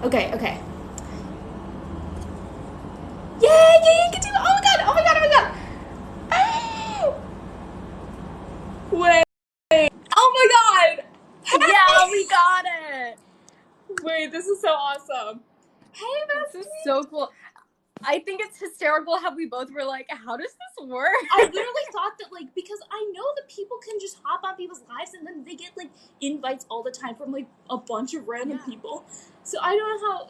Okay, okay. Yay! Yay! You can do it! Oh my god! Oh my god! Oh my god! Oh! Wait! Oh my god! Yeah, we got it. Wait, this is so awesome. Hey, This is bestie! so cool. I think it's hysterical how we both were like, how does this work? I literally thought that, like, because I know that people can just hop on people's lives and then they get, like, invites all the time from, like, a bunch of random people. So I don't know how.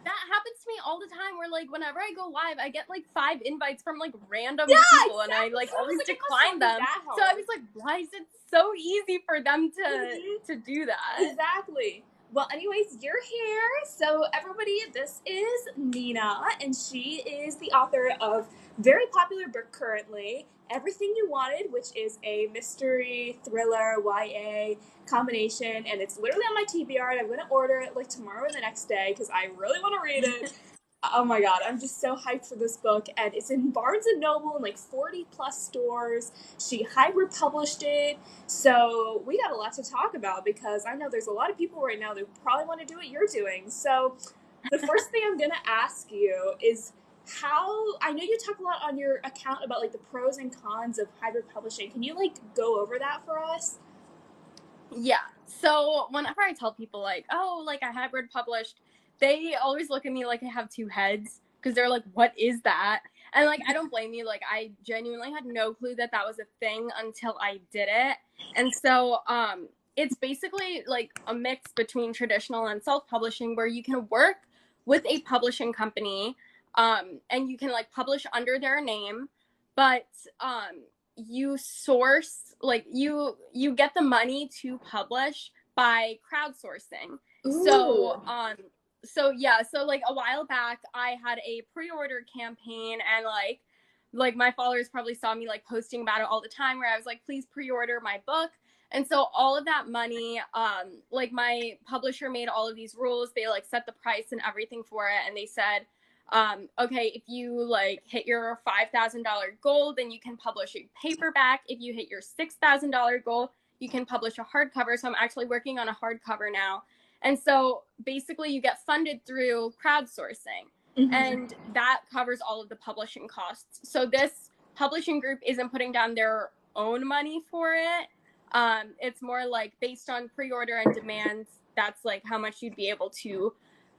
That happens to me all the time where, like, whenever I go live, I get, like, 5 invites from, like, random people, Exactly. and I, like, So I was always like, it must decline not be them. that hard. So I was like, why is it so easy for them to do that? Exactly. Well, anyways, you're here. So, everybody, this is Nina, and she is the author of very popular book currently, Everything You Wanted, which is a mystery, thriller, YA combination, and it's literally on my TBR, and I'm going to order it like tomorrow or the next day because I really want to read it. Oh my god, I'm just so hyped for this book, and it's in Barnes and Noble in like 40 plus stores. She hybrid published it, so we got a lot to talk about because I know there's a lot of people right now that probably want to do what you're doing. So the first thing I'm gonna ask you is how I know you talk a lot on your account about like the pros and cons of hybrid publishing. Can you like go over that for us? Yeah. So whenever I tell people, like, oh, like, I hybrid published, they always look at me like I have 2 heads because they're like, what is that? And, like, I don't blame you. Like, I genuinely had no clue that that was a thing until I did it. And so it's basically like a mix between traditional and self-publishing where you can work with a publishing company, and you can, like, publish under their name, but you source, like, you get the money to publish by crowdsourcing. Ooh. So like a while back I had a pre-order campaign, and like my followers probably saw me like posting about it all the time where I was like, please pre-order my book. And so all of that money, like, my publisher made all of these rules. They like set the price and everything for it, and they said, okay, if you like hit your $5,000 goal, then you can publish a paperback. If you hit your $6,000 goal, you can publish a hardcover. So I'm actually working on a hardcover now. And so basically you get funded through crowdsourcing, and that covers all of the publishing costs. So this publishing group isn't putting down their own money for it. It's more like based on pre-order and demands, that's like how much you'd be able to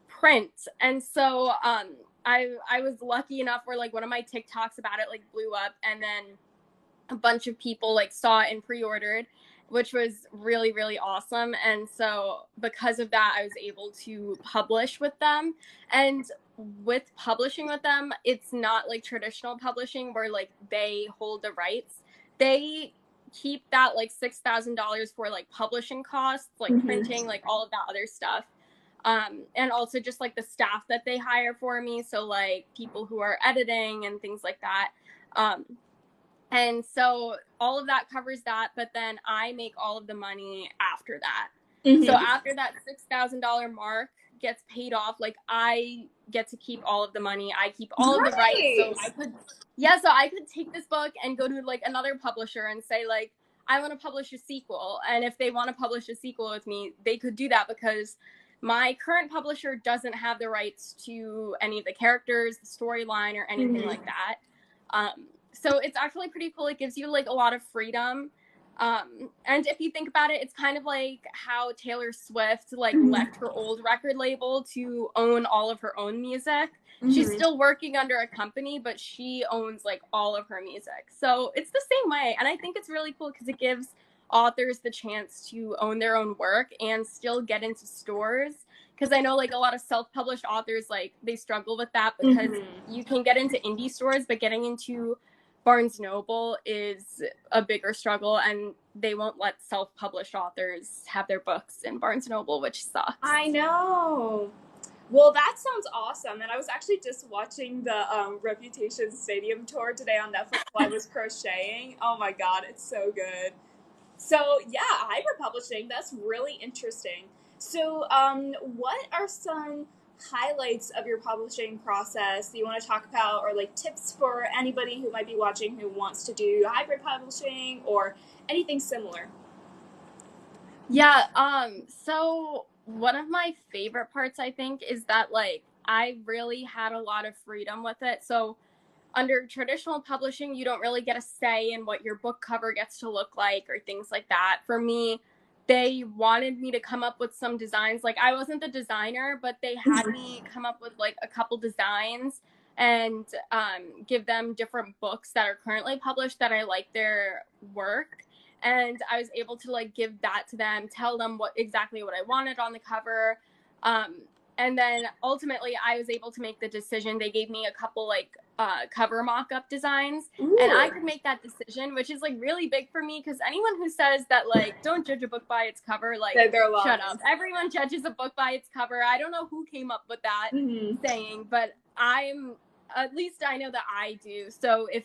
print. And so I was lucky enough where like one of my TikToks about it like blew up, and then a bunch of people like saw it and pre-ordered, which was really, really awesome. And so because of that, I was able to publish with them. And with publishing with them, it's not like traditional publishing where like they hold the rights. They keep that like $6,000 for like publishing costs, like printing, like all of that other stuff. And also just like the staff that they hire for me. So like people who are editing and things like that. And so all of that covers that, but then I make all of the money after that. So after that $6,000 mark gets paid off, like, I get to keep all of the money. I keep all of the rights. So I could take this book and go to like another publisher and say like, I want to publish a sequel. And if they want to publish a sequel with me, they could do that because my current publisher doesn't have the rights to any of the characters, the storyline, or anything like that. So it's actually pretty cool. It gives you like a lot of freedom. And if you think about it, it's kind of like how Taylor Swift like left her old record label to own all of her own music. She's still working under a company, but she owns like all of her music. So it's the same way. And I think it's really cool because it gives authors the chance to own their own work and still get into stores. Because I know like a lot of self-published authors, like, they struggle with that because you can get into indie stores, but getting into Barnes Noble is a bigger struggle, and they won't let self-published authors have their books in Barnes Noble, which sucks. I know. Well, that sounds awesome. And I was actually just watching the Reputation Stadium tour today on Netflix while I was crocheting. Oh my god, it's so good. So yeah, hybrid publishing, that's really interesting. So what are some highlights of your publishing process that you want to talk about, or like tips for anybody who might be watching who wants to do hybrid publishing or anything similar? Yeah, so one of my favorite parts, I think, is that like I really had a lot of freedom with it. So under traditional publishing, you don't really get a say in what your book cover gets to look like or things like that. For me, they wanted me to come up with some designs. Like, I wasn't the designer, but they had me come up with like a couple designs and give them different books that are currently published that I like their work. And I was able to like give that to them, tell them exactly what I wanted on the cover. And then ultimately I was able to make the decision. They gave me a couple like cover mock-up designs. Ooh. And I could make that decision, which is like really big for me, because anyone who says that like don't judge a book by its cover, like shut up. Everyone judges a book by its cover. I don't know who came up with that saying, but at least I know that I do. So if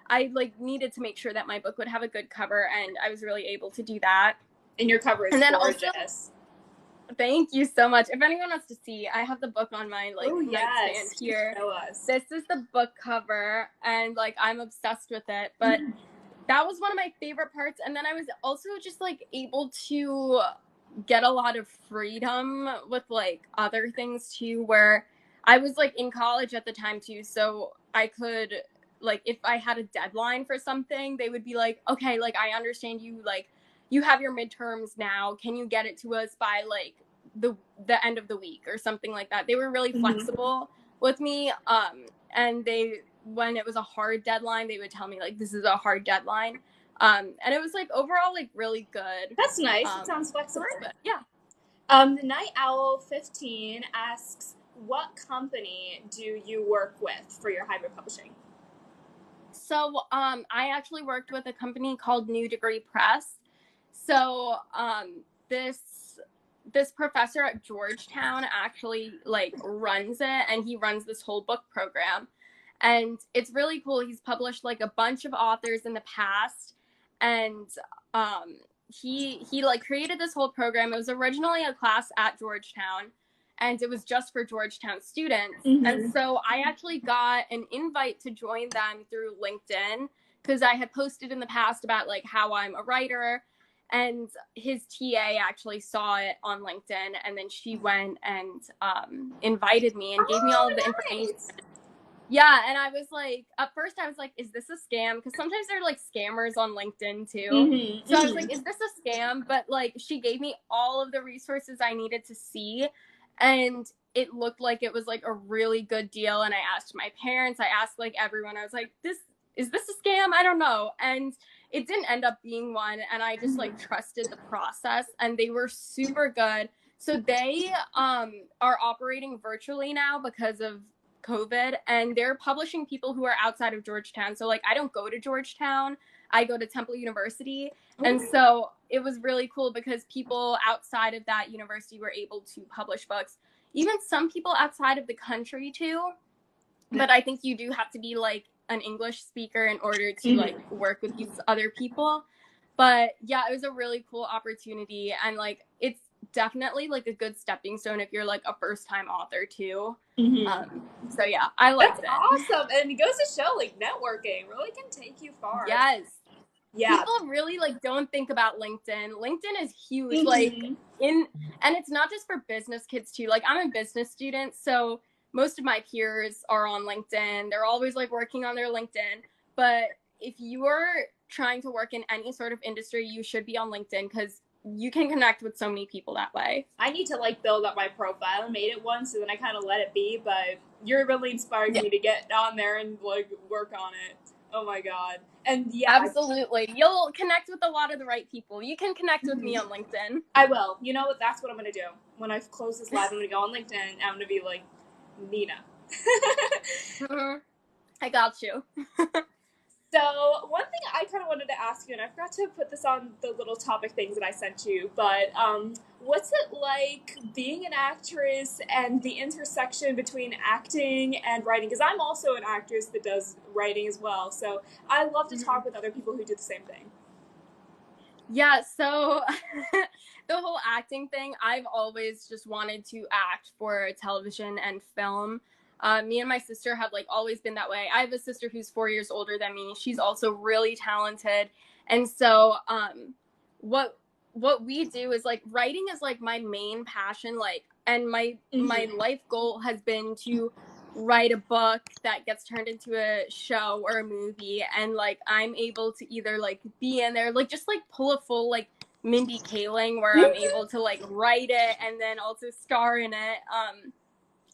I like needed to make sure that my book would have a good cover, and I was really able to do that. And your cover is gorgeous. Also, thank you so much. If anyone wants to see, I have the book on my like nightstand here. Show us. This is the book cover, and like I'm obsessed with it. But that was one of my favorite parts. And then I was also just like able to get a lot of freedom with like other things too, where I was like in college at the time too, so I could like if I had a deadline for something, they would be like, okay, like I understand you, like you have your midterms now, can you get it to us by like the end of the week or something like that. They were really flexible with me, and when it was a hard deadline, they would tell me like this is a hard deadline, and it was like overall like really good. That's nice. It sounds flexible. Yeah. The Night Owl 15 asks, what company do you work with for your hybrid publishing? So I actually worked with a company called New Degree Press. So this professor at Georgetown actually like runs it, and he runs this whole book program. And it's really cool. He's published like a bunch of authors in the past, and he like created this whole program. It was originally a class at Georgetown, and it was just for Georgetown students. And so I actually got an invite to join them through LinkedIn, because I had posted in the past about like how I'm a writer, and his TA actually saw it on LinkedIn, and then she went and invited me and gave me all of the information. Yeah, and I was like, at first I was like, is this a scam? Because sometimes there are like scammers on LinkedIn too. So I was like, is this a scam? But like she gave me all of the resources I needed to see, and it looked like it was like a really good deal. And I asked my parents, I asked like everyone, I was like, is this a scam? I don't know. And it didn't end up being one, and I just like trusted the process, and they were super good. So they are operating virtually now because of COVID, and they're publishing people who are outside of Georgetown. So like I don't go to Georgetown, I go to Temple University. And so it was really cool because people outside of that university were able to publish books, even some people outside of the country too. But I think you do have to be like an English speaker in order to like work with these other people. But yeah, it was a really cool opportunity, and like it's definitely like a good stepping stone if you're like a first time author too. So yeah, I liked it. Awesome. And it goes to show like networking really can take you far. Yes. Yeah. People really like don't think about LinkedIn. LinkedIn is huge. Like and it's not just for business kids too. Like I'm a business student, so most of my peers are on LinkedIn. They're always like working on their LinkedIn. But if you're trying to work in any sort of industry, you should be on LinkedIn, because you can connect with so many people that way. I need to like build up my profile. I made it once, so then I kind of let it be, but you're really inspiring me to get on there and like work on it. Oh my God. And yeah. Absolutely. You'll connect with a lot of the right people. You can connect with me on LinkedIn. I will. You know what? That's what I'm going to do. When I close this live, I'm going to go on LinkedIn, and I'm going to be like, Nina. I got you. So one thing I kind of wanted to ask you, and I forgot to put this on the little topic things that I sent you, but what's it like being an actress and the intersection between acting and writing? Because I'm also an actress that does writing as well, so I love to talk with other people who do the same thing. Yeah, so the whole acting thing, I've always just wanted to act for television and film. Me and my sister have like always been that way. I have a sister who's 4 years older than me. She's also really talented. And so what what we do is like writing is like my main passion, like, and my life goal has been to write a book that gets turned into a show or a movie, and like I'm able to either like be in there, like just like pull a full like Mindy Kaling where I'm able to like write it and then also star in it.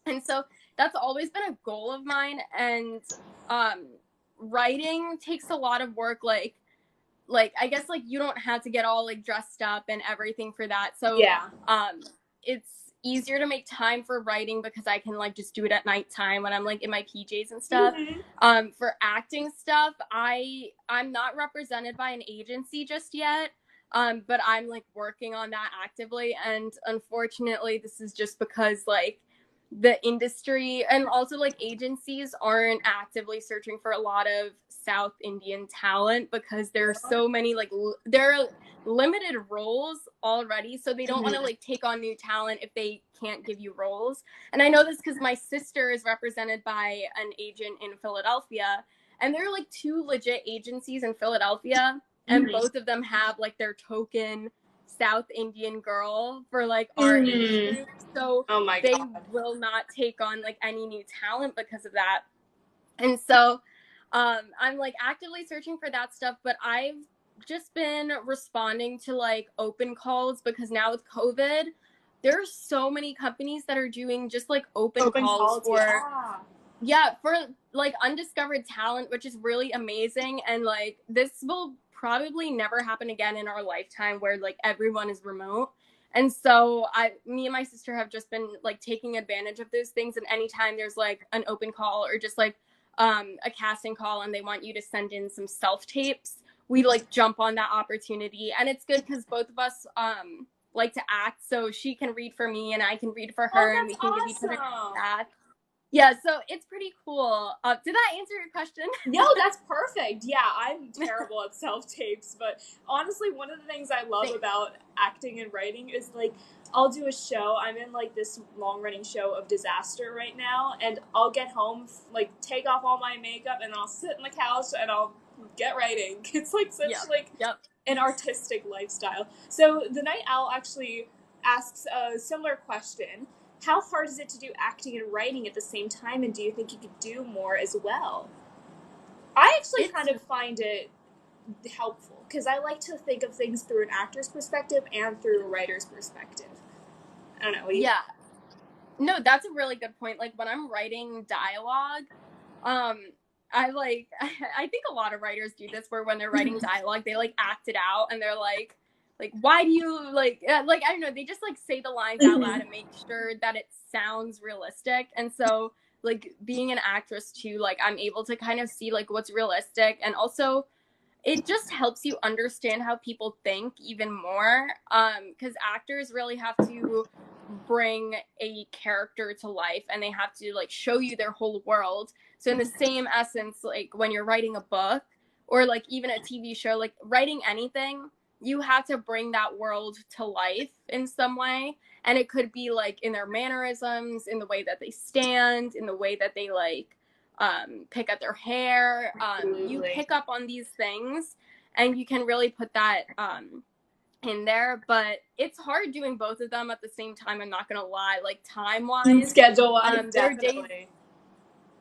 And so that's always been a goal of mine. And writing takes a lot of work, like I guess like you don't have to get all like dressed up and everything for that. So it's easier to make time for writing because I can like just do it at nighttime when I'm like in my PJs and stuff. For acting stuff, I'm not represented by an agency just yet. But I'm like working on that actively, and unfortunately this is just because like the industry and also like agencies aren't actively searching for a lot of South Indian talent because there are so many like there are limited roles already, so they don't want to like take on new talent if they can't give you roles. And I know this because my sister is represented by an agent in Philadelphia, and there are like 2 legit agencies in Philadelphia, and both of them have like their token South Indian girl for like our age group. So they will not take on like any new talent because of that. And so I'm like actively searching for that stuff, but I've just been responding to like open calls because now with COVID, there are so many companies that are doing just like open calls for for like undiscovered talent, which is really amazing. And like this will probably never happen again in our lifetime where like everyone is remote. And so me and my sister have just been like taking advantage of those things. And anytime there's like an open call or just like a casting call and they want you to send in some self-tapes, we like jump on that opportunity. And it's good because both of us like to act, so she can read for me and I can read for her, and we can give each other that. Yeah, so it's pretty cool. Did that answer your question? No, that's perfect. Yeah, I'm terrible at self-tapes, but honestly, one of the things I love about acting and writing is, like, I'll do a show. I'm in, like, this long-running show of disaster right now, and I'll get home, like, take off all my makeup, and I'll sit on the couch, and I'll get writing. It's, like, such, an artistic lifestyle. So the Night Owl actually asks a similar question. How hard is it to do acting and writing at the same time, and do you think you could do more as well? I actually kind of find it helpful, because I like to think of things through an actor's perspective and through a writer's perspective. I don't know. What do you think? No, that's a really good point. Like, when I'm writing dialogue, I think a lot of writers do this, where when they're writing dialogue, they, like, act it out, and they're like, why do you, like, I don't know, they just, like, say the lines out loud and make sure that it sounds realistic. And so, like, being an actress, too, like, I'm able to kind of see, like, what's realistic. And also, it just helps you understand how people think even more, because actors really have to bring a character to life, and they have to, like, show you their whole world. So in the same essence, like, when you're writing a book or, like, even a TV show, like, writing anything, you have to bring that world to life in some way. And it could be like in their mannerisms, in the way that they stand, in the way that they like pick at their hair. You pick up on these things and you can really put that in there. But it's hard doing both of them at the same time. I'm not going to lie, like time-wise. Schedule-wise, definitely.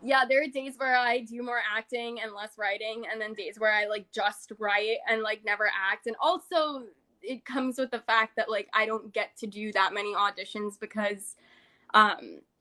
There are days where I do more acting and less writing, and then days where I like just write and like never act. And also it comes with the fact that like I don't get to do that many auditions because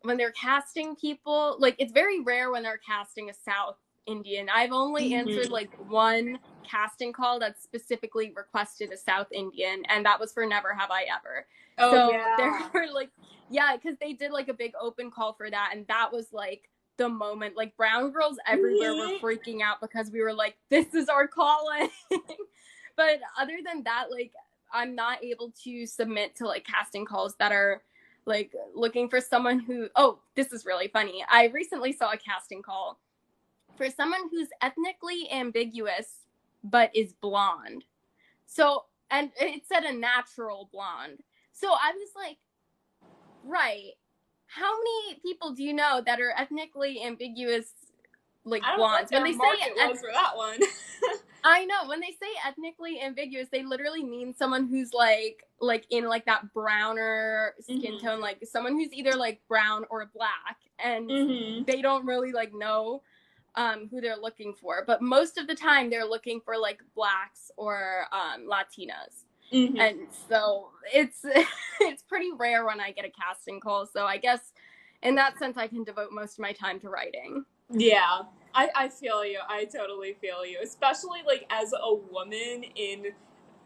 when they're casting people, like it's very rare when they're casting a South Indian. I've only answered like one casting call that specifically requested a South Indian, and that was for Never Have I Ever. There were like, because they did like a big open call for that, and that was like the moment, like brown girls everywhere were freaking out because we were like, this is our calling. But other than that, like I'm not able to submit to like casting calls that are like looking for someone who, this is really funny. I recently saw a casting call for someone who's ethnically ambiguous but is blonde. So, and it said a natural blonde. So I was like, right, how many people do you know that are ethnically ambiguous, like blondes? When they say was for that one. I know, when they say ethnically ambiguous, they literally mean someone who's like in like that browner skin tone, like someone who's either like brown or black, and they don't really like know who they're looking for. But most of the time they're looking for like blacks or Latinas. And so it's it's pretty rare when I get a casting call. So I guess in that sense I can devote most of my time to writing. Yeah. I feel you. I totally feel you. Especially like as a woman in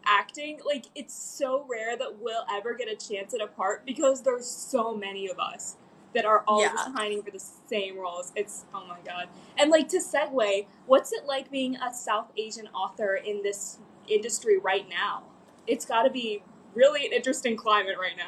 acting, like it's so rare that we'll ever get a chance at a part because there's so many of us that are all just pining for the same roles. It's, oh my god. And like, to segue, what's it like being a South Asian author in this industry right now? It's got to be really an interesting climate right now.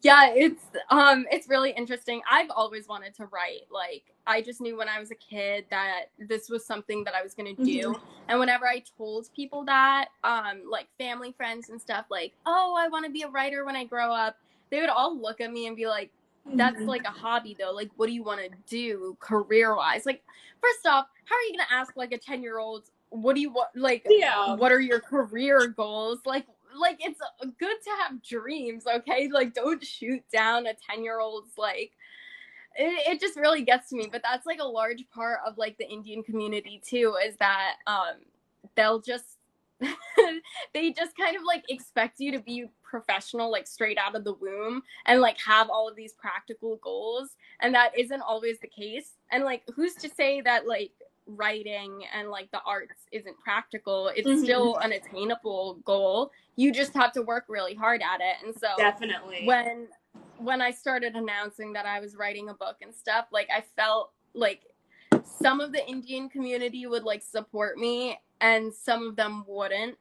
Yeah, it's really interesting. I've always wanted to write. Like, I just knew when I was a kid that this was something that I was going to do. And whenever I told people that, like family, friends and stuff, like, oh, I want to be a writer when I grow up, they would all look at me and be like, that's like a hobby though. Like, what do you want to do career-wise? Like, first off, how are you going to ask like a 10-year-old, what do you want? Like, what are your career goals? Like, it's good to have dreams, okay? Like, don't shoot down a 10-year-old's, like, it just really gets to me. But that's like a large part of like the Indian community too, is that they'll just they just kind of like expect you to be professional, like straight out of the womb, and like have all of these practical goals, and that isn't always the case. And like, who's to say that like writing and like the arts isn't practical? It's still an attainable goal. You just have to work really hard at it. And so definitely when I started announcing that I was writing a book and stuff, like I felt like some of the Indian community would like support me and some of them wouldn't.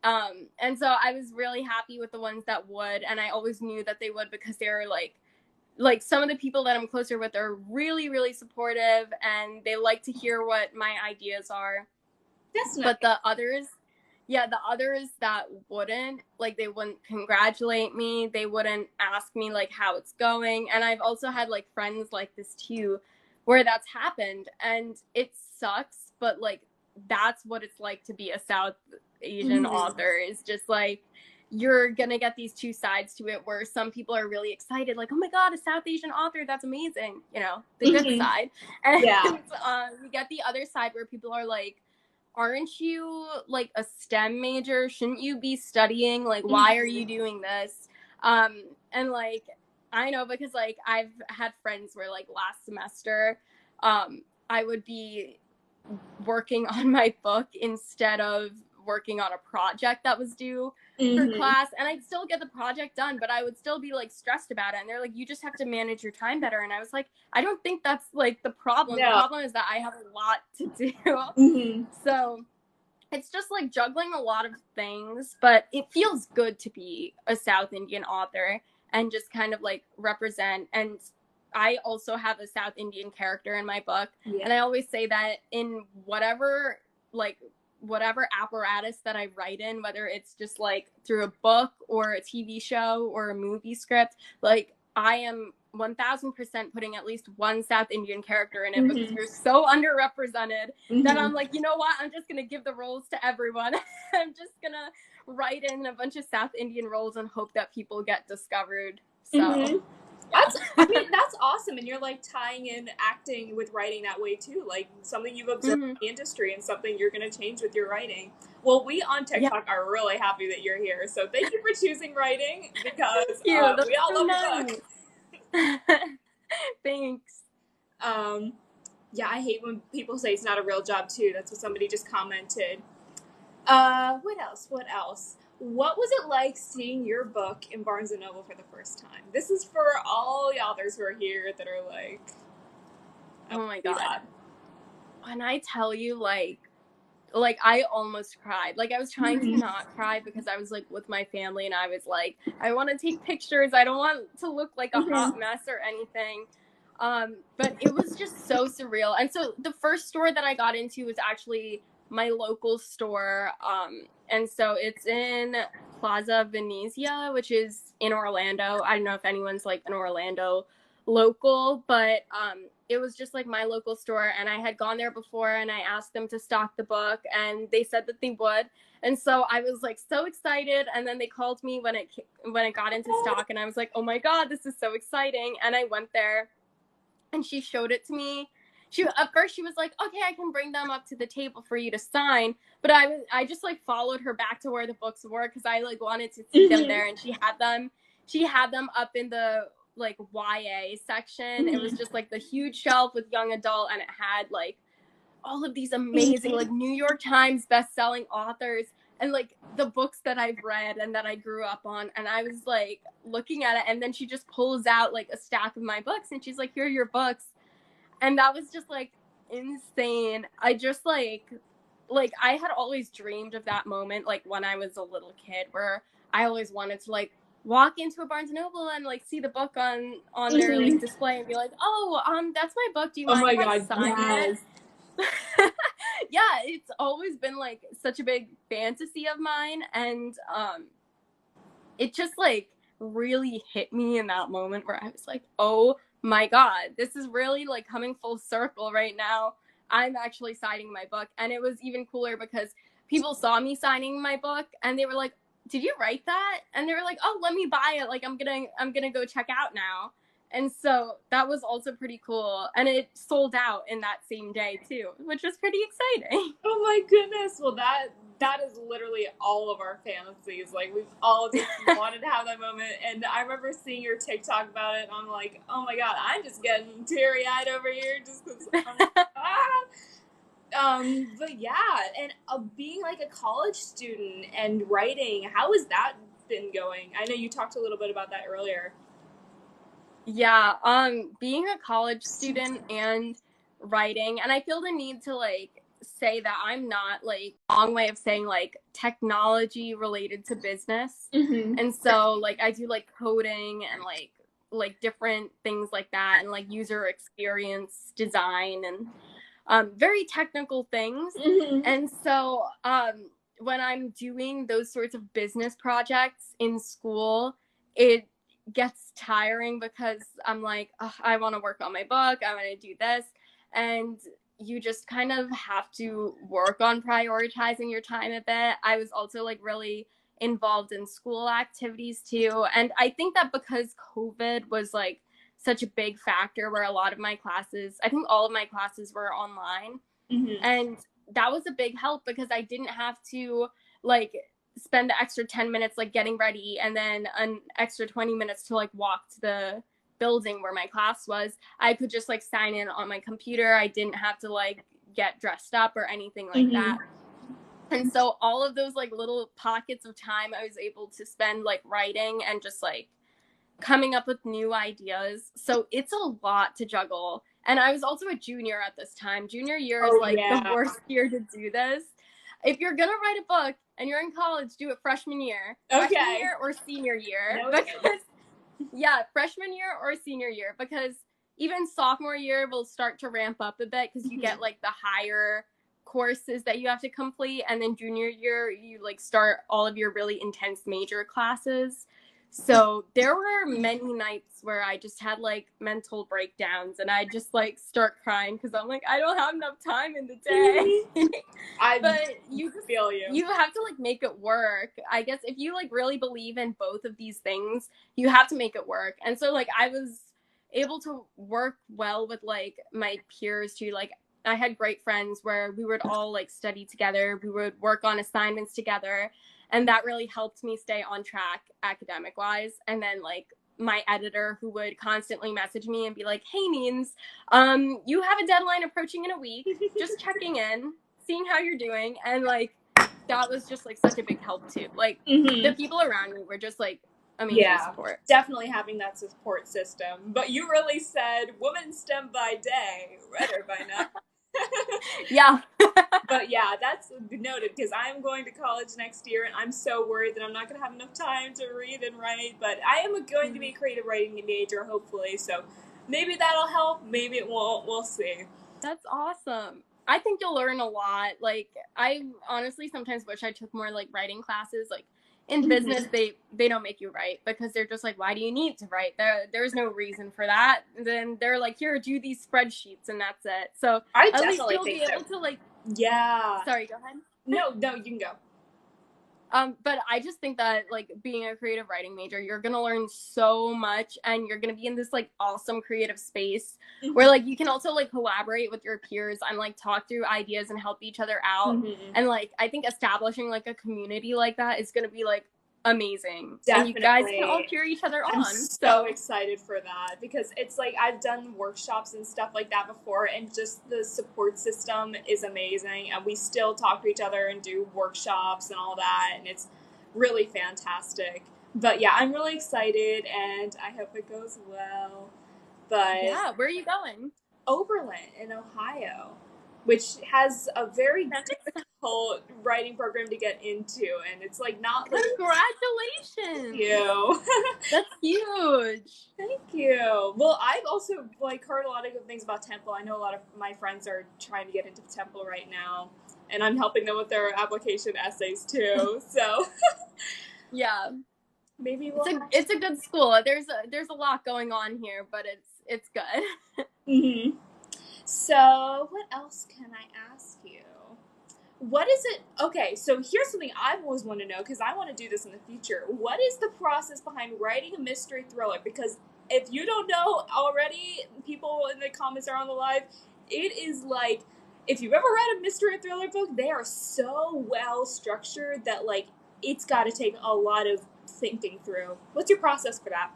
And so I was really happy with the ones that would, and I always knew that they would because they were like some of the people that I'm closer with are really, really supportive, and they like to hear what my ideas are. That's nice. But the others that wouldn't, like, they wouldn't congratulate me. They wouldn't ask me like how it's going. And I've also had like friends like this too, where that's happened, and it sucks. But like, that's what it's like to be a South Asian author. Is just like, you're gonna get these two sides to it, where some people are really excited, like, oh my god, a South Asian author, that's amazing, you know, the good side. And you get the other side where people are like, aren't you like a STEM major? Shouldn't you be studying? Like, why are you doing this? And like, I know, because like I've had friends where like last semester I would be working on my book instead of working on a project that was due for class, and I'd still get the project done, but I would still be like stressed about it. And they're like, you just have to manage your time better. And I was like, I don't think that's like the problem. The problem is that I have a lot to do. So it's just like juggling a lot of things, but it feels good to be a South Indian author and just kind of like represent. And I also have a South Indian character in my book. And I always say that in whatever apparatus that I write in, whether it's just like through a book or a TV show or a movie script, like I am 1000% putting at least one South Indian character in it, because we're so underrepresented that I'm like, you know what? I'm just going to give the roles to everyone. I'm just going to write in a bunch of South Indian roles and hope that people get discovered. So that's awesome. And you're like tying in acting with writing that way too, like something you've observed in the industry and something you're going to change with your writing. Well, we on Tik Tok are really happy that you're here, so thank you for choosing writing, because we all love your book. Thanks. Yeah, I hate when people say it's not a real job too. That's what somebody just commented. What else? What was it like seeing your book in Barnes & Noble for the first time? This is for all the authors who are here that are like, oh my god. When I tell you, like I almost cried. Like, I was trying to not cry because I was like with my family, and I was like, I want to take pictures. I don't want to look like a hot mess or anything. But it was just so surreal. And so the first store that I got into was actually my local store. And so it's in Plaza Venezia, which is in Orlando. I don't know if anyone's like an Orlando local, but it was just like my local store, and I had gone there before, and I asked them to stock the book, and they said that they would. And so I was like so excited, and then they called me when it got into stock, and I was like, oh my god, this is so exciting. And I went there, and she showed it to me. At first she was like, okay, I can bring them up to the table for you to sign, but I just like followed her back to where the books were, because I like wanted to see them there. And she had them up in the like YA section. It was just like the huge shelf with young adult, and it had like all of these amazing like New York Times best-selling authors, and like the books that I've read and that I grew up on. And I was like looking at it, and then she just pulls out like a stack of my books, and she's like, here are your books. And that was just like insane. I just like I had always dreamed of that moment, like when I was a little kid, where I always wanted to like walk into a Barnes and Noble and like see the book on their like display and be like, oh, that's my book, do you mind if I sign it? Yeah, it's always been like such a big fantasy of mine. And it just like really hit me in that moment where I was like, oh my god, this is really like coming full circle right now. I'm actually signing my book. And it was even cooler because people saw me signing my book, and they were like, did you write that? And they were like, oh, let me buy it, like I'm gonna go check out now. And so that was also pretty cool. And it sold out in that same day too, which was pretty exciting. Oh my goodness. Well, that is literally all of our fantasies. Like, we've all just wanted to have that moment. And I remember seeing your TikTok about it, and I'm like, oh my god, I'm just getting teary-eyed over here just because but yeah, and being like a college student and writing, how has that been going? I know you talked a little bit about that earlier. Yeah, being a college student and writing, and I feel the need to like say that I'm not like long way of saying like technology related to business. And so like I do like coding and like different things like that, and like user experience design, and very technical things. And so when I'm doing those sorts of business projects in school, it gets tiring because I'm like, oh, I want to work on my book, I want to do this. And you just kind of have to work on prioritizing your time a bit. I was also like really involved in school activities too. And I think that because COVID was like such a big factor, where a lot of my classes, I think all of my classes were online. And that was a big help because I didn't have to like spend the extra 10 minutes like getting ready and then an extra 20 minutes to like walk to the building where my class was. I could just like sign in on my computer. I didn't have to like get dressed up or anything like that. And so all of those like little pockets of time I was able to spend like writing and just like coming up with new ideas. So it's a lot to juggle. And I was also a junior at this time. Junior year is like the worst year to do this. If you're gonna write a book and you're in college, do it freshman year. Freshman year or senior year. Because freshman year or senior year, because even sophomore year will start to ramp up a bit because you get like the higher courses that you have to complete, and then junior year you like start all of your really intense major classes. So there were many nights where I just had like mental breakdowns, and I just like start crying because I'm like, I don't have enough time in the day. But you feel you. You have to like make it work. I guess if you like really believe in both of these things, you have to make it work. And so like I was able to work well with like my peers too. Like I had great friends where we would all like study together. We would work on assignments together. And that really helped me stay on track academic wise. And then like my editor, who would constantly message me and be like, hey Neens, you have a deadline approaching in a week, just checking in, seeing how you're doing. And like that was just like such a big help too. Like the people around me were just like amazing support. Definitely having that support system. But you really said woman STEM by day, redder by night. Yeah. But yeah, that's noted, because I'm going to college next year, and I'm so worried that I'm not going to have enough time to read and write. But I am going to be a creative writing major, hopefully. So maybe that'll help. Maybe it won't. We'll see. That's awesome. I think you'll learn a lot. Like, I honestly sometimes wish I took more like writing classes. Like, in business, they don't make you write because they're just like, why do you need to write? There's no reason for that. And then they're like, here, do these spreadsheets and that's it. So I at least definitely you'll think be able to like, yeah. sorry, go ahead. No, you can go. But I just think that like being a creative writing major, you're gonna learn so much, and you're gonna be in this like awesome creative space where like you can also like collaborate with your peers and like talk through ideas and help each other out. And like I think establishing like a community like that is gonna be like amazing. Definitely. And you guys can all cheer each other on. I'm so excited for that because it's like I've done workshops and stuff like that before, and just the support system is amazing, and we still talk to each other and do workshops and all that, and it's really fantastic. But yeah, I'm really excited and I hope it goes well. But yeah, where are you going? Oberlin in Ohio, which has a very difficult writing program to get into, and it's like not like congratulations. Thank you. That's huge. Thank you. Well, I've also like heard a lot of good things about Temple. I know a lot of my friends are trying to get into Temple right now, and I'm helping them with their application essays too. So yeah, maybe it's a good school. There's a lot going on here, but it's good. So what else can I ask you? What is it? Okay, so here's something I've always wanted to know because I want to do this in the future. What is the process behind writing a mystery thriller? Because if you don't know already, people in the comments are on the live, it is like, if you've ever read a mystery thriller book, they are so well structured that like it's got to take a lot of thinking through. What's your process for that?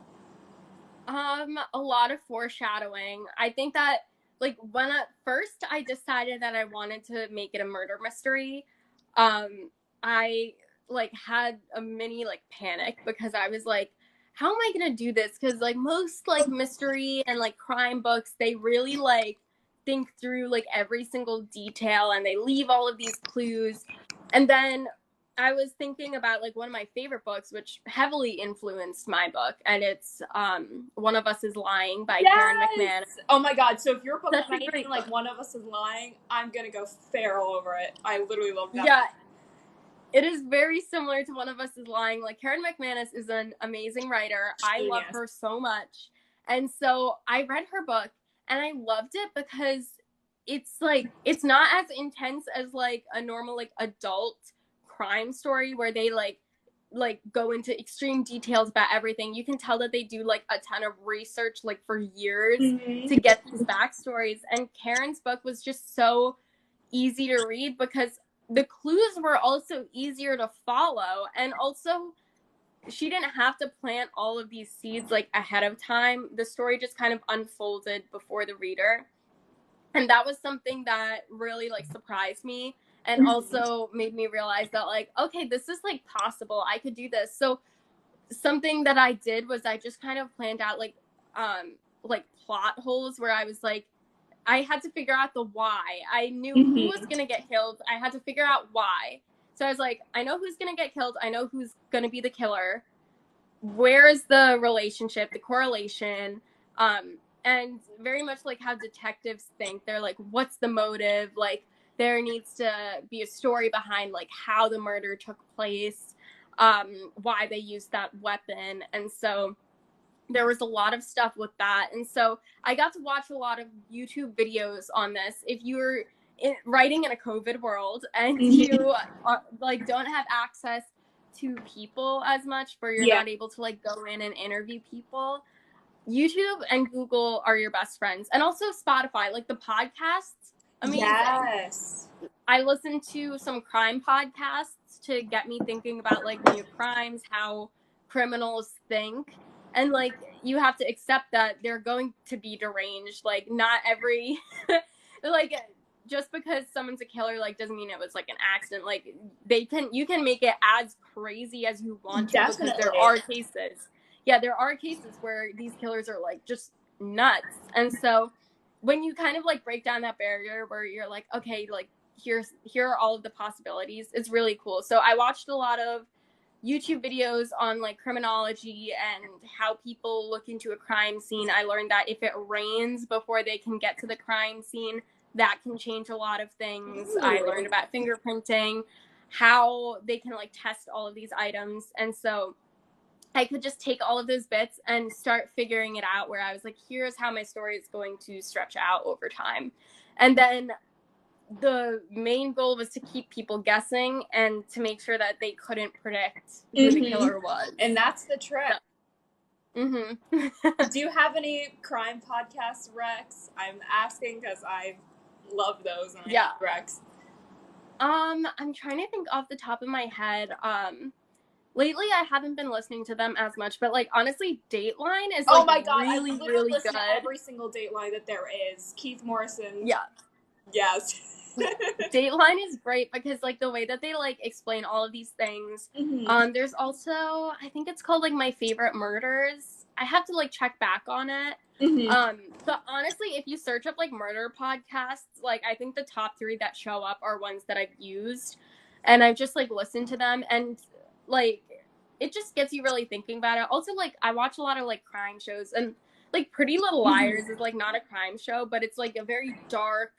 A lot of foreshadowing. I think that like when at first I decided that I wanted to make it a murder mystery, I like had a mini like panic because I was like, how am I gonna do this? Because like most like mystery and like crime books, they really like think through like every single detail and they leave all of these clues. And then I was thinking about like one of my favorite books, which heavily influenced my book, and it's One of Us is Lying by Karen Mcmahon. Oh my god, so if your book is anything like One of Us is Lying, I'm gonna go feral over it. I literally love that. Yeah, it is very similar to One of Us is Lying. Like Karen McManus is an amazing writer. I love her so much. And so I read her book and I loved it because it's like it's not as intense as like a normal like adult crime story where they like go into extreme details about everything. You can tell that they do like a ton of research like for years to get these backstories. And Karen's book was just so easy to read because the clues were also easier to follow, and also she didn't have to plant all of these seeds like ahead of time. The story just kind of unfolded before the reader, and that was something that really like surprised me and also made me realize that like, okay, this is like possible. I could do this. So something that I did was I just kind of planned out like plot holes where I was like, I had to figure out the why. I knew who was going to get killed. I had to figure out why. So I was like, I know who's going to get killed. I know who's going to be the killer. Where is the relationship, the correlation? And very much like how detectives think. They're like, what's the motive? Like, there needs to be a story behind like how the murder took place, why they used that weapon. And so there was a lot of stuff with that. And so I got to watch a lot of YouTube videos on this. If you're writing in a COVID world and you like don't have access to people as much, where you're not able to like go in and interview people, YouTube and Google are your best friends. And also Spotify, like the podcasts, amazing. Yes. I listen to some crime podcasts to get me thinking about like new crimes, how criminals think. And like you have to accept that they're going to be deranged. Like not every like just because someone's a killer like doesn't mean it was like an accident. Like you can make it as crazy as you want to, because there are cases. Yeah, there are cases where these killers are like just nuts. And so when you kind of like break down that barrier where you're like, okay, like here are all of the possibilities, it's really cool. So I watched a lot of YouTube videos on like criminology and how people look into a crime scene. I learned that if it rains before they can get to the crime scene, that can change a lot of things. I learned about fingerprinting. how they can like test all of these items. And so I could just take all of those bits and start figuring it out, where I was like, here's how my story is going to stretch out over time. And then the main goal was to keep people guessing and to make sure that they couldn't predict who the killer was. And that's the trick. Do you have any crime podcasts, Rex? I'm asking because I love those and I love Rex. I'm trying to think off the top of my head. Lately, I haven't been listening to them as much, but like honestly, Dateline is like, oh my god, really, I've really listened good. to every single Dateline that there is. Keith Morrison. Yeah. Yes. Dateline is great because like the way that they like explain all of these things. There's also, I think it's called like My Favorite Murders. I have to like check back on it. But honestly, if you search up like murder podcasts, like I think the top 3 that show up are ones that I've used, and I've just like listened to them, and like it just gets you really thinking about it. Also, like I watch a lot of like crime shows, and like Pretty Little Liars is like not a crime show, but it's like a very dark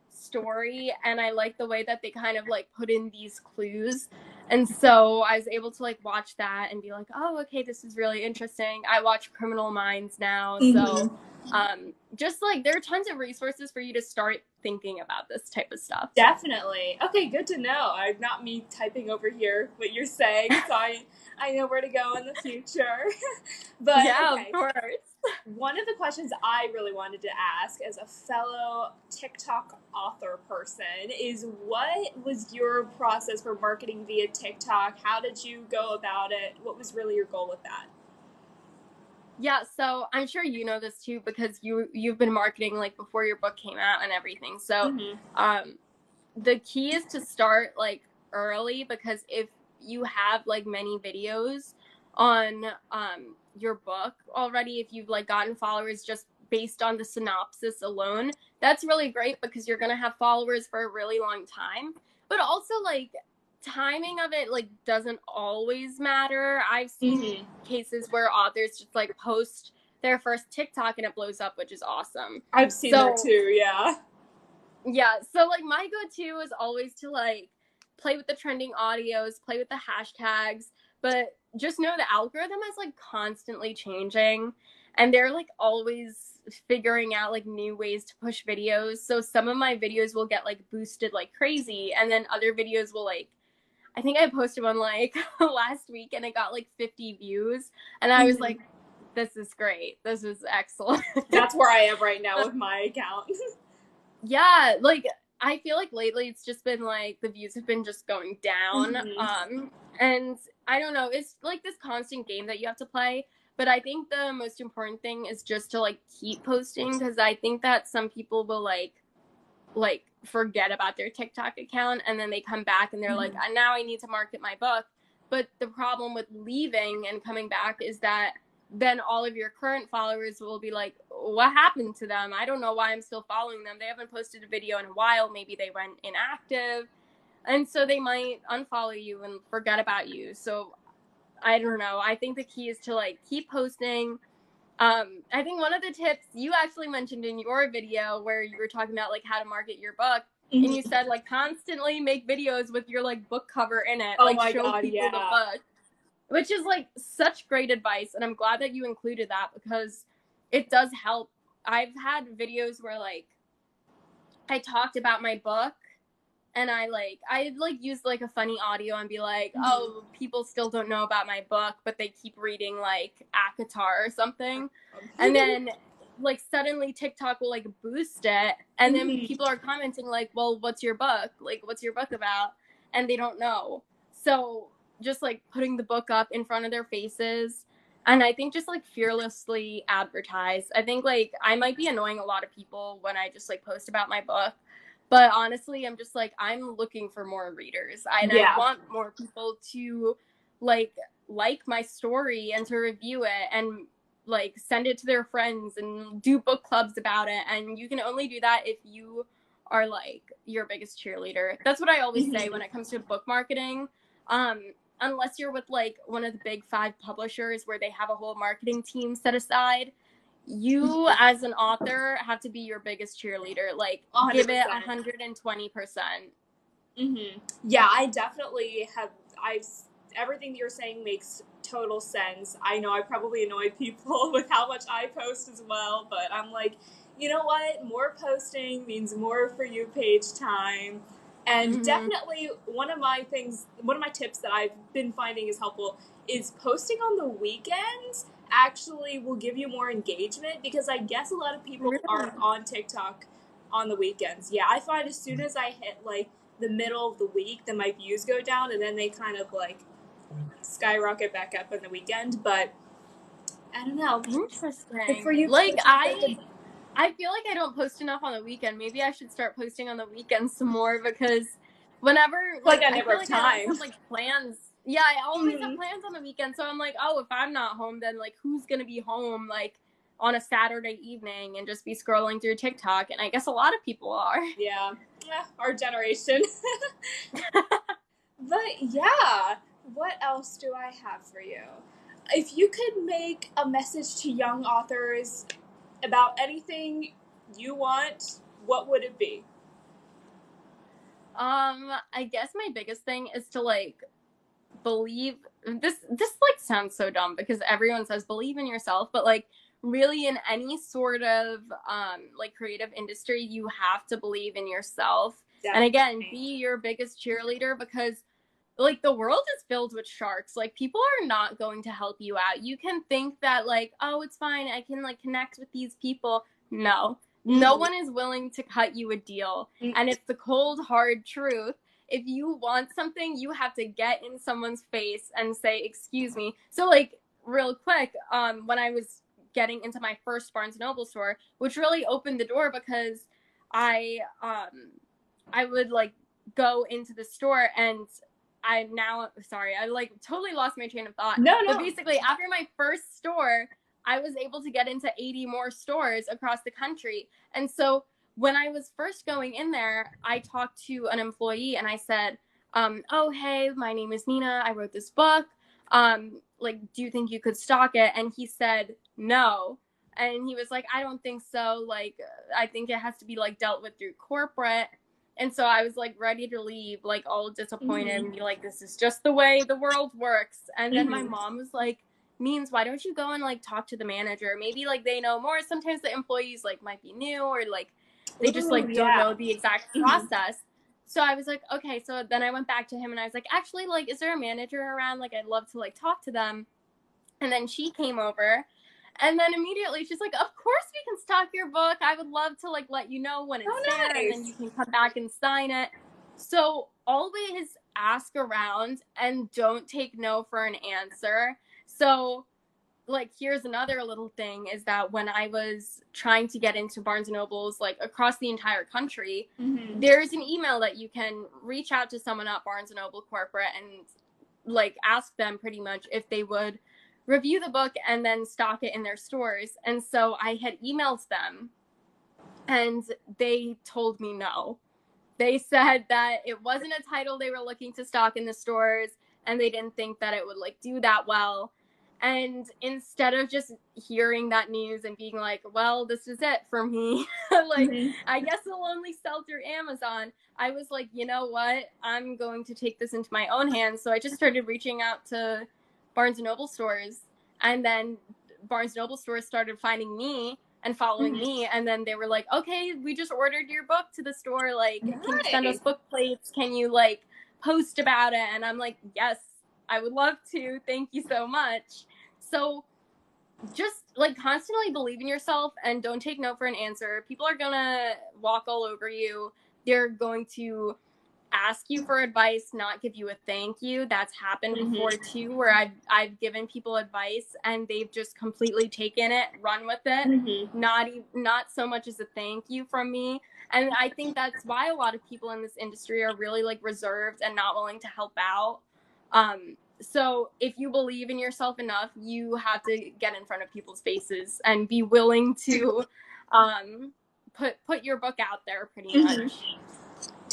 story, and I like the way that they kind of like put in these clues. And so I was able to like watch that and be like, oh, okay, this is really interesting. I watch Criminal Minds now. So just like there are tons of resources for you to start thinking about this type of stuff. Definitely. Okay, good to know. I'm not me typing over here what you're saying, so I know where to go in the future. But yeah, okay. Of course. One of the questions I really wanted to ask as a fellow TikTok author person is, what was your process for marketing via TikTok? How did you go about it? What was really your goal with that? Yeah, so I'm sure you know this too, because you've been marketing like before your book came out and everything. So the key is to start like early, because if you have like many videos on your book already, if you've like gotten followers just based on the synopsis alone, that's really great because you're gonna have followers for a really long time. But also like timing of it like doesn't always matter. I've seen cases where authors just like post their first TikTok and it blows up, which is awesome. I've seen that too, yeah. Yeah, so like my go-to is always to like play with the trending audios, play with the hashtags, but just know the algorithm is like constantly changing, and they're like always figuring out like new ways to push videos. So some of my videos will get like boosted like crazy, and then other videos will like, I think I posted one like last week and it got like 50 views, and I was like, this is great. This is excellent. That's where I am right now with my account. Yeah, like I feel like lately it's just been like the views have been just going down. And I don't know, it's like this constant game that you have to play. But I think the most important thing is just to like keep posting, because I think that some people will like forget about their TikTok account, and then they come back and they're like, now I need to market my book. But the problem with leaving and coming back is that then all of your current followers will be like, what happened to them? I don't know why I'm still following them. They haven't posted a video in a while. Maybe they went inactive. And so they might unfollow you and forget about you. So I don't know. I think the key is to like keep posting. I think one of the tips you actually mentioned in your video where you were talking about like how to market your book, and you said like constantly make videos with your like book cover in it. Oh like my show God, people the book. Which is like such great advice, and I'm glad that you included that because it does help. I've had videos where like I talked about my book, and I'd use like a funny audio and be like, oh, people still don't know about my book, but they keep reading like ACOTAR or something. And then like suddenly TikTok will like boost it, and then people are commenting like, well, what's your book? Like, what's your book about? And they don't know. So just like putting the book up in front of their faces, and I think just like fearlessly advertise. I think like I might be annoying a lot of people when I just like post about my book, but honestly I'm just like, I'm looking for more readers. I want more people to like my story and to review it and like send it to their friends and do book clubs about it. And you can only do that if you are like your biggest cheerleader. That's what I always say when it comes to book marketing. Unless you're with like one of the big 5 publishers where they have a whole marketing team set aside, you as an author have to be your biggest cheerleader. Like 100%. Give it 120%. Yeah, I definitely have. I've everything that you're saying makes total sense. I know I probably annoy people with how much I post as well, but I'm like, you know what? More posting means more for you page time. And definitely one of my tips that I've been finding is helpful is posting on the weekends actually will give you more engagement because I guess a lot of people Really? are on TikTok on the weekends. Yeah, I find as soon as I hit like the middle of the week, then my views go down, and then they kind of like skyrocket back up on the weekend. But I don't know. Good for Interesting. you. Like Good I feel like I don't post enough on the weekend. Maybe I should start posting on the weekends some more because whenever, like like, I I never feel have like I always time. have, like, plans. Yeah, I always have plans on the weekend. So I'm like, oh, if I'm not home, then, like, who's going to be home, like, on a Saturday evening and just be scrolling through TikTok? And I guess a lot of people are. Yeah, our generation. But yeah, what else do I have for you? If you could make a message to young authors about anything you want, what would it be? I guess my biggest thing is to, like, believe this like sounds so dumb because everyone says believe in yourself, but like really in any sort of like creative industry you have to believe in yourself. And again, Definitely. be your biggest cheerleader because like the world is filled with sharks. Like people are not going to help you out. You can think that like, oh, it's fine, I can like connect with these people. No, no one is willing to cut you a deal. And it's the cold hard truth. If you want something, you have to get in someone's face and say, excuse me. So like real quick, when I was getting into my first Barnes & Noble store, which really opened the door because I would like go into the store and I like totally lost my train of thought. No, But no. basically after my first store, I was able to get into 80 more stores across the country. And so when I was first going in there, I talked to an employee and I said, oh, hey, my name is Nina. I wrote this book. Like, do you think you could stock it? And he said, no. And he was like, I don't think so. Like, I think it has to be like dealt with through corporate. And so I was like ready to leave, like all disappointed and be like, this is just the way the world works. And then my mom was like, Means, why don't you go and like talk to the manager? Maybe like they know more. Sometimes the employees like might be new or like they just like don't know the exact process. So I was like, okay. So then I went back to him and I was like, actually, like, is there a manager around? Like, I'd love to like talk to them. And then she came over and then immediately she's like, of course we can stock your book. I would love to like let you know when it's there and then you can come back and sign it. So always ask around and don't take no for an answer. So like here's another little thing is that when I was trying to get into Barnes and Nobles like across the entire country, there's an email that you can reach out to someone at Barnes and Noble corporate and like ask them pretty much if they would review the book and then stock it in their stores. And so I had emailed them and they told me no. They said that it wasn't a title they were looking to stock in the stores and they didn't think that it would like do that well. And instead of just hearing that news and being like, well, this is it for me, like, I guess it'll only sell through Amazon, I was like, you know what? I'm going to take this into my own hands. So I just started reaching out to Barnes & Noble stores. And then Barnes & Noble stores started finding me and following me. And then they were like, okay, we just ordered your book to the store. Like, can you send us book plates? Can you, like, post about it? And I'm like, yes, I would love to. Thank you so much. So just like constantly believe in yourself and don't take no for an answer. People are gonna walk all over you. They're going to ask you for advice, not give you a thank you. That's happened before too, where I've given people advice and they've just completely taken it, run with it, not so much as a thank you from me. And I think that's why a lot of people in this industry are really like reserved and not willing to help out. So if you believe in yourself enough, you have to get in front of people's faces and be willing to put your book out there pretty much.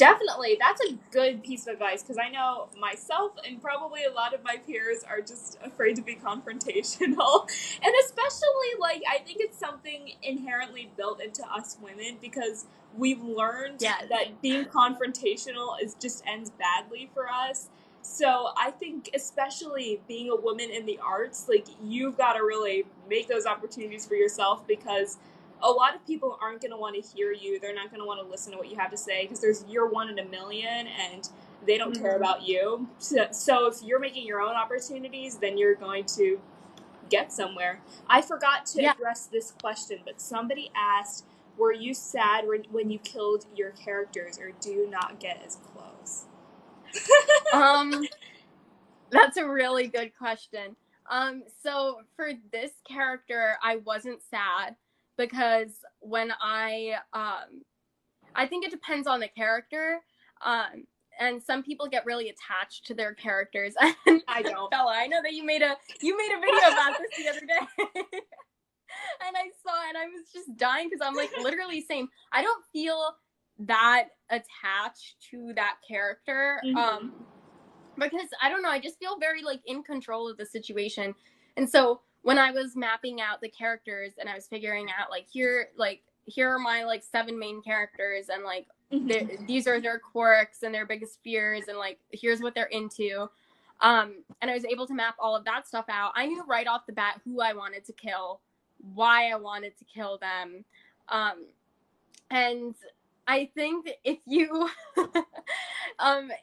Definitely. That's a good piece of advice because I know myself and probably a lot of my peers are just afraid to be confrontational. And especially, like, I think it's something inherently built into us women because we've learned Yes. that being confrontational just ends badly for us. So I think especially being a woman in the arts, like, you've got to really make those opportunities for yourself because a lot of people aren't going to want to hear you. They're not going to want to listen to what you have to say because you're one in a million and they don't care about you. So if you're making your own opportunities, then you're going to get somewhere. I forgot to address this question, but somebody asked, were you sad when you killed your characters or do you not get as close? That's a really good question. So for this character, I wasn't sad because when I think it depends on the character. And some people get really attached to their characters. And I don't. Bella, I know that you made a video about this the other day. And I saw it and I was just dying because I'm like literally saying I don't feel that attached to that character. Because I don't know, I just feel very like in control of the situation. And so when I was mapping out the characters and I was figuring out like here are my like 7 main characters and like these are their quirks and their biggest fears and like here's what they're into. And I was able to map all of that stuff out. I knew right off the bat who I wanted to kill, why I wanted to kill them. And I think that if you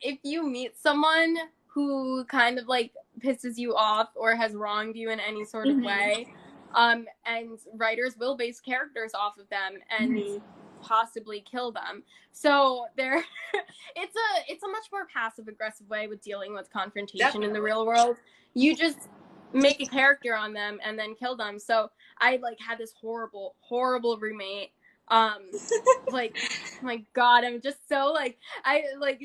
if you meet someone who kind of like pisses you off or has wronged you in any sort of way, and writers will base characters off of them and possibly kill them. So there it's a much more passive aggressive way with dealing with confrontation in the real world. You just make a character on them and then kill them. So I like had this horrible roommate. Like, oh my God, I'm just so like,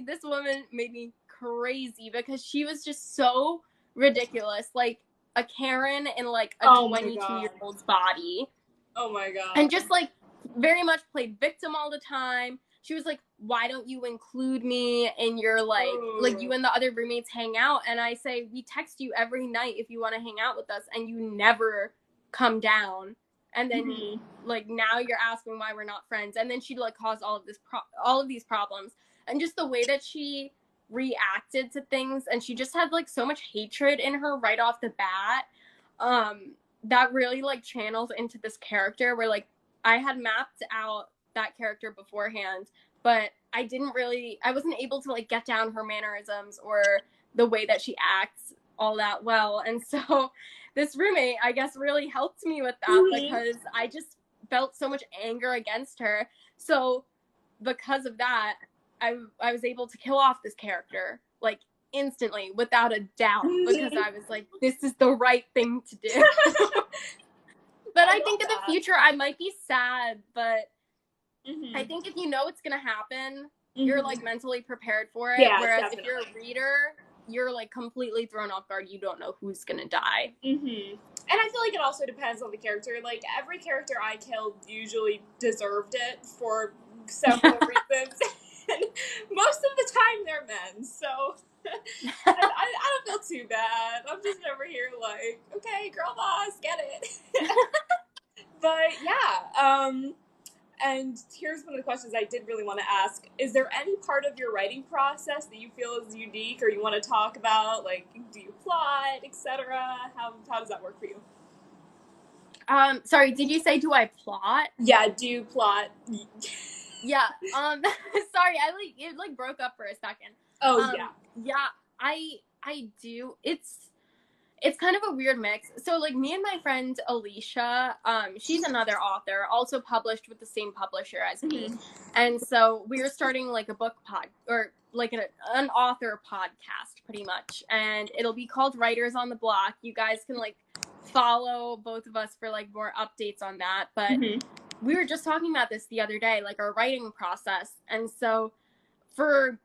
this woman made me crazy because she was just so ridiculous, like a Karen in like a 22-year-old's body. Oh my God. And just like very much played victim all the time. She was like, why don't you include me in your like you and the other roommates hang out? And I say, we text you every night if you want to hang out with us and you never come down. And then like now you're asking why we're not friends. And then she'd like cause all of these problems. And just the way that she reacted to things, and she just had like so much hatred in her right off the bat. That really like channels into this character where like I had mapped out that character beforehand, but I wasn't able to like get down her mannerisms or the way that she acts all that well. And so this roommate, I guess, really helped me with that because I just felt so much anger against her. So because of that, I was able to kill off this character like instantly without a doubt because I was like, this is the right thing to do. But I think in the future I might be sad, but I think if you know it's going to happen, you're like mentally prepared for it. Yeah, whereas definitely. If you're a reader, you're like completely thrown off guard. You don't know who's going to die. And I feel like it also depends on the character. Like, every character I killed usually deserved it for several reasons. And most of the time they're men, so I don't feel too bad. I'm just over here like, okay, girl boss, get it. But yeah, and here's one of the questions I did really want to ask. Is there any part of your writing process that you feel is unique or you want to talk about? Like, do you plot, etc.? How does that work for you? Sorry, did you say do I plot? Yeah, do you plot? Yeah. Sorry, it like broke up for a second. Yeah, I do. It's kind of a weird mix. So like me and my friend Alicia, she's another author, also published with the same publisher as me. And so we were starting like a book pod or like an author podcast pretty much. And it'll be called Writers on the Block. You guys can like follow both of us for like more updates on that. But we were just talking about this the other day, like our writing process. And so for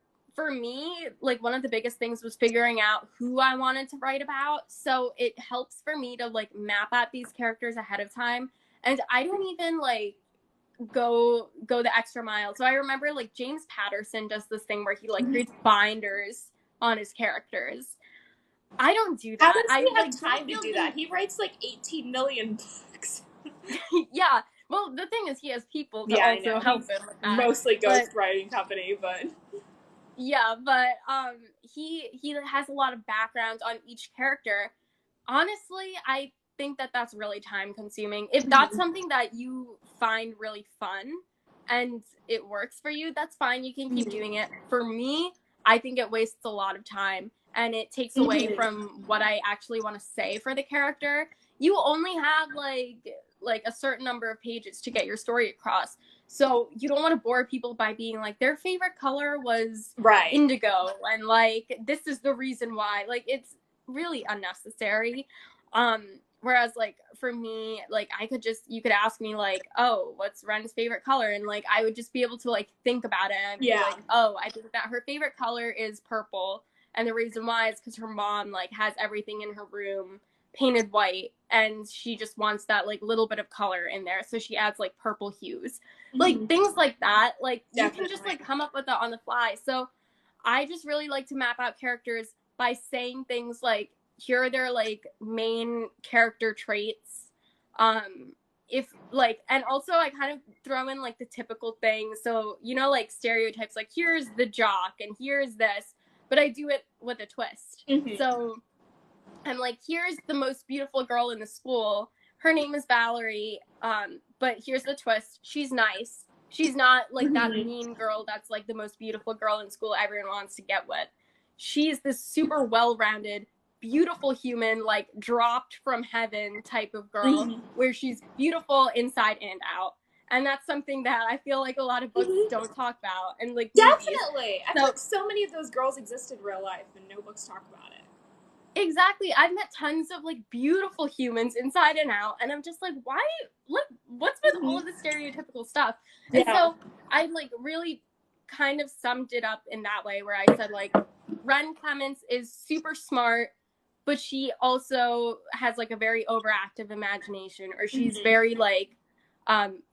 me, like one of the biggest things was figuring out who I wanted to write about. So it helps for me to like map out these characters ahead of time. And I don't even like, go the extra mile. So I remember like James Patterson does this thing where he like creates binders on his characters. I don't do How that. does I he have like time to do that? He writes like 18 million books. Yeah. Well, the thing is, he has people to Yeah, I also know. help him with that. Mostly But ghostwriting company, but yeah, but he has a lot of backgrounds on each character. Honestly, I think that that's really time consuming. If that's something that you find really fun and it works for you, that's fine. You can keep doing it. For me, I think it wastes a lot of time and it takes away from what I actually want to say for the character. You only have like a certain number of pages to get your story across. So you don't want to bore people by being like their favorite color was right. indigo and like this is the reason why. Like it's really unnecessary. Whereas like for me, like I could just, you could ask me like, oh, what's Ren's favorite color, and like I would just be able to like think about it and be like, oh, I think that her favorite color is purple, and the reason why is because her mom like has everything in her room painted white and she just wants that like little bit of color in there, so she adds like purple hues. Like things like that, like you can just like come up with that on the fly. So I just really like to map out characters by saying things like, here are their like main character traits. If like, and also I kind of throw in like the typical things. So, you know, like stereotypes, like here's the jock and here's this, but I do it with a twist. So I'm like, here's the most beautiful girl in the school. Her name is Valerie. But here's the twist. She's nice. She's not like that mean girl that's like the most beautiful girl in school everyone wants to get with. She's this super well-rounded, beautiful human, like dropped from heaven type of girl, where she's beautiful inside and out. And that's something that I feel like a lot of books don't talk about, and like definitely, I feel like so many of those girls exist in real life, and no books talk about it. Exactly. I've met tons of like beautiful humans inside and out, and I'm just like, why? Look, what's with all of the stereotypical stuff? And so I like really kind of summed it up in that way, where I said like, Ren Clements is super smart, but she also has like a very overactive imagination, or she's very like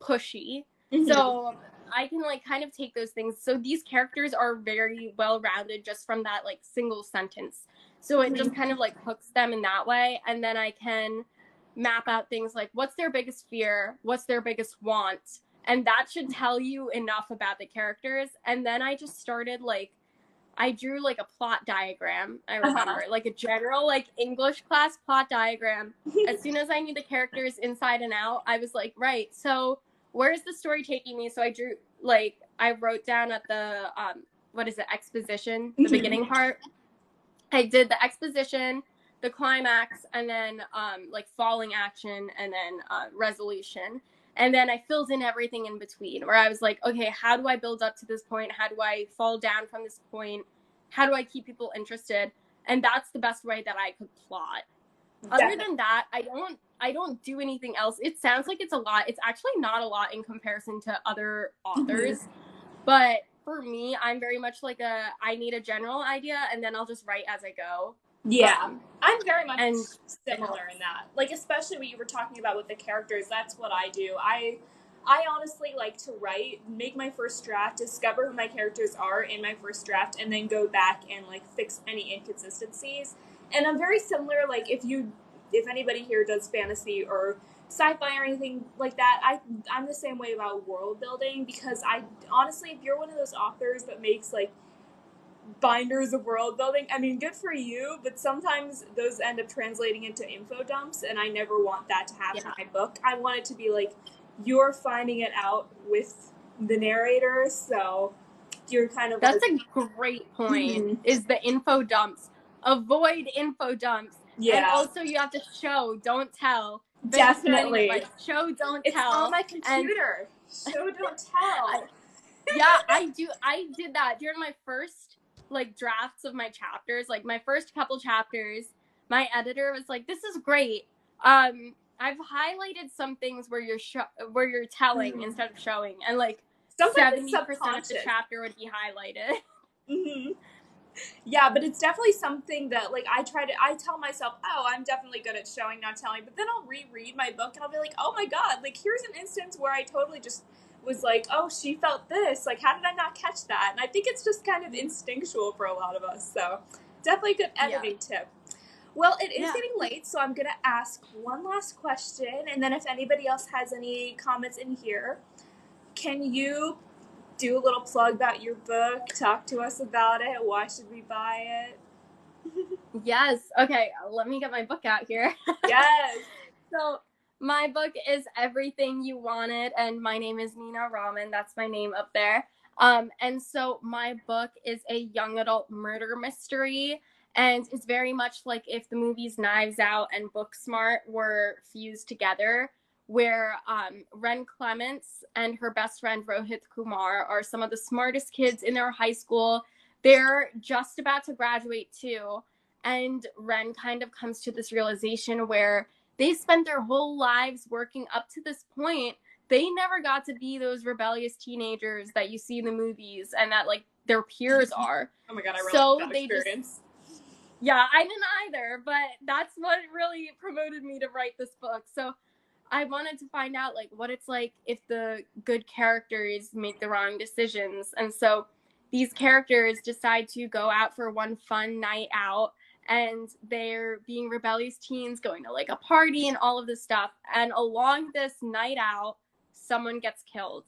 pushy. So I can like kind of take those things. So these characters are very well rounded just from that like single sentence. So it just kind of like hooks them in that way. And then I can map out things like what's their biggest fear, what's their biggest want. And that should tell you enough about the characters. And then I just started like, I drew like a plot diagram, I remember, like a general like English class plot diagram. As soon as I knew the characters inside and out, I was like, right, so where's the story taking me? So I drew, like, I wrote down at the, what is it, exposition, the beginning part. I did the exposition, the climax, and then like falling action, and then resolution. And then I filled in everything in between, where I was like, okay, how do I build up to this point? How do I fall down from this point? How do I keep people interested? And that's the best way that I could plot. Other than that, I don't do anything else. It sounds like it's a lot. It's actually not a lot in comparison to other authors. But for me, I'm very much like I need a general idea, and then I'll just write as I go. Yeah, I'm very much similar in that. Like, especially what you were talking about with the characters, that's what I do. I honestly like to write, make my first draft, discover who my characters are in my first draft, and then go back and like fix any inconsistencies. And I'm very similar, like if anybody here does fantasy or sci-fi or anything like that, I'm the same way about world building, because I honestly, if you're one of those authors that makes like binders of world building, I mean, good for you, but sometimes those end up translating into info dumps, and I never want that to happen in my book. I want it to be like, you're finding it out with the narrator, so you're kind of that's like, a great point, is the info dumps. Avoid info dumps. And also you have to show, don't tell. Definitely. Show, don't it's tell. It's on my computer. Show, don't tell. I did that during my first like drafts of my chapters, like my first couple chapters. My editor was like, this is great. I've highlighted some things where you're telling instead of showing, and like 70% of the chapter would be highlighted. Yeah, but it's definitely something that like I tell myself, oh, I'm definitely good at showing, not telling, but then I'll reread my book and I'll be like, oh my god, like here's an instance where I totally just was like, oh, she felt this. Like, how did I not catch that? And I think it's just kind of instinctual for a lot of us. So definitely a good editing tip. Well, it is getting late, so I'm going to ask one last question. And then if anybody else has any comments in here, can you do a little plug about your book? Talk to us about it. Why should we buy it? Yes. Okay, let me get my book out here. Yes. So my book is Everything You Wanted, and my name is Nina Raman. That's my name up there. And so my book is a young adult murder mystery, and it's very much like if the movies Knives Out and Booksmart were fused together, where Ren Clements and her best friend Rohit Kumar are some of the smartest kids in their high school. They're just about to graduate too. And Ren kind of comes to this realization where they spent their whole lives working up to this point. They never got to be those rebellious teenagers that you see in the movies and that like their peers are. Oh my God, I really like that experience. Yeah, I didn't either, but that's what really promoted me to write this book. So I wanted to find out like what it's like if the good characters make the wrong decisions. And so these characters decide to go out for one fun night out, and they're being rebellious teens going to like a party and all of this stuff. And along this night out, someone gets killed.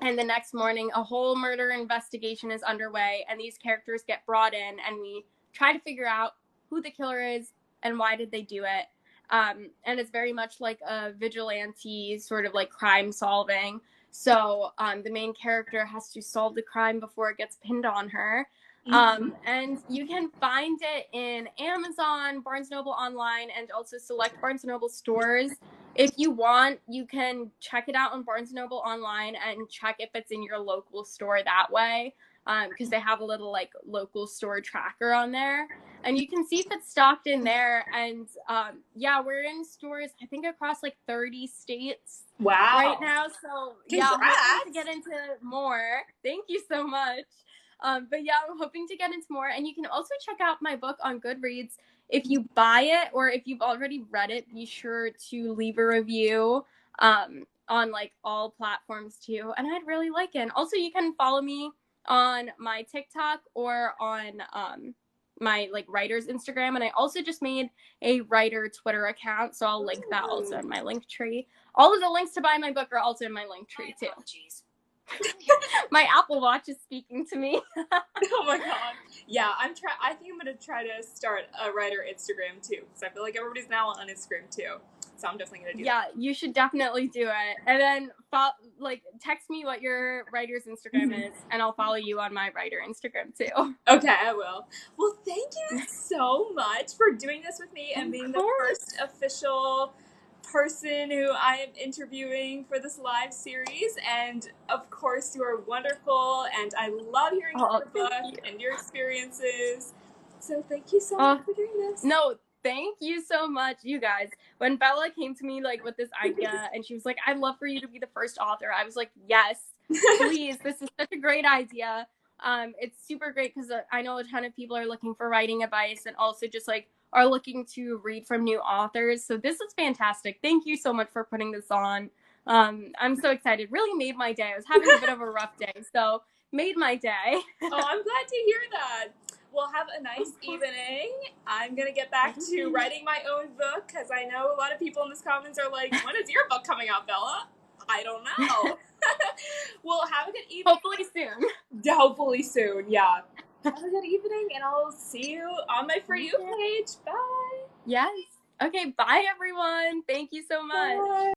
And the next morning, a whole murder investigation is underway, and these characters get brought in, and we try to figure out who the killer is and why did they do it. And it's very much like a vigilante sort of like crime solving. So the main character has to solve the crime before it gets pinned on her. And you can find it in Amazon, Barnes & Noble online, and also select Barnes & Noble stores. If you want, you can check it out on Barnes & Noble online and check if it's in your local store that way, because they have a little like local store tracker on there. And you can see if it's stocked in there. And yeah, we're in stores, I think, across like 30 states right now. So yeah, I'm hoping to get into more. Thank you so much. But yeah, I'm hoping to get into more. And you can also check out my book on Goodreads. If you buy it or if you've already read it, be sure to leave a review on like all platforms too. And I'd really like it. And also, you can follow me on my TikTok or on my like writer's Instagram. And I also just made a writer Twitter account, so I'll link that also in my link tree. All of the links to buy my book are also in my link tree too. My Apple Watch is speaking to me. Oh my God. Yeah, I think I'm gonna try to start a writer Instagram too, because I feel like everybody's now on Instagram too. So I'm definitely gonna do that. Yeah, you should definitely do it. And then text me what your writer's Instagram is, and I'll follow you on my writer Instagram too. Okay, I will. Well, thank you so much for doing this with me and being the first official person who I am interviewing for this live series. And of course, you are wonderful, and I love hearing your book and your experiences. So thank you so much for doing this. No, thank you so much, you guys. When Bella came to me like with this idea and she was like, I'd love for you to be the first author, I was like, yes, please. This is such a great idea. It's super great because I know a ton of people are looking for writing advice and also just like are looking to read from new authors. So this is fantastic. Thank you so much for putting this on. I'm so excited. Really made my day. I was having a bit of a rough day, so made my day. Oh, I'm glad to hear that. Well, have a nice evening. I'm going to get back to writing my own book because I know a lot of people in the comments are like, when is your book coming out, Bella? I don't know. Well, have a good evening. Hopefully soon. Hopefully soon, yeah. Have a good evening, and I'll see you on my For You page. Bye. Yes. Okay, bye, everyone. Thank you so much. Bye.